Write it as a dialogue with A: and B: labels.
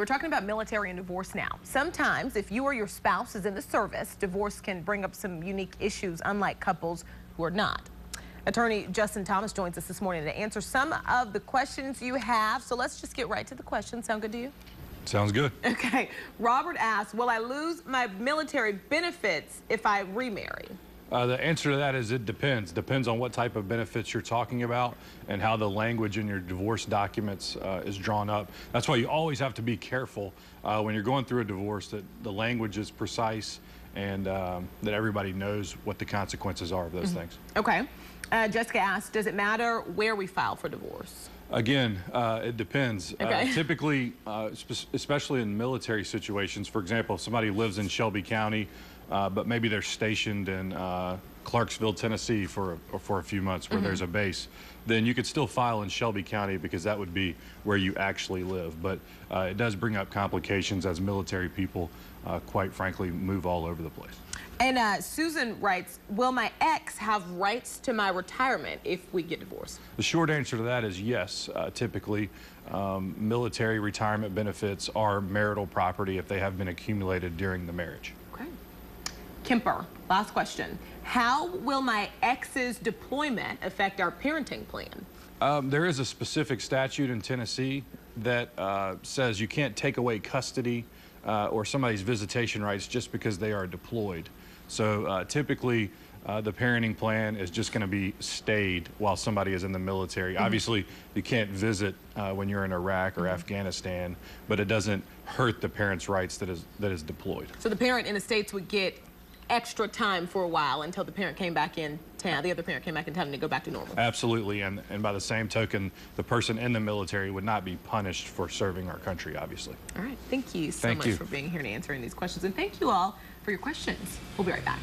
A: we're talking about military and divorce now. Sometimes, if you or your spouse is in the service, divorce can bring up some unique issues, unlike couples who are not. Attorney Justin Thomas joins us this morning to answer some of the questions you have. So let's just get right to the questions. Sound good to you?
B: Sounds good.
A: Okay. Robert asks, will I lose my military benefits if I remarry?
B: The answer to that is it depends. Depends on what type of benefits you're talking about and how the language in your divorce documents is drawn up. That's why you always have to be careful when you're going through a divorce that the language is precise and that everybody knows what the consequences are of those things.
A: Okay. Jessica asks, does it matter where we file for divorce?
B: Again, it depends.
A: Okay.
B: Typically, especially in military situations, for example, if somebody lives in Shelby County, but maybe they're stationed in Clarksville, Tennessee for a few months where there's a base, then you could still file in Shelby County because that would be where you actually live. But it does bring up complications as military people, quite frankly, move all over the place.
A: And Susan writes, will my ex have rights to my retirement if we get divorced?
B: The short answer to that is yes. Typically, military retirement benefits are marital property if they have been accumulated during the marriage.
A: Okay. Kemper, last question. How will my ex's deployment affect our parenting plan?
B: There is a specific statute in Tennessee that says you can't take away custody or somebody's visitation rights just because they are deployed. So typically, the parenting plan is just going to be stayed while somebody is in the military. Obviously, you can't visit when you're in Iraq or Afghanistan, but it doesn't hurt the parent's rights that is deployed.
A: So the parent in the States would get extra time for a while until the parent came back in town, the other parent came back in town, and to go back to normal.
B: Absolutely, and by the same token, the person in the military would not be punished for serving our country, obviously.
A: All right, thank you so much for being here and answering these questions, and thank you all for your questions. We'll be right back.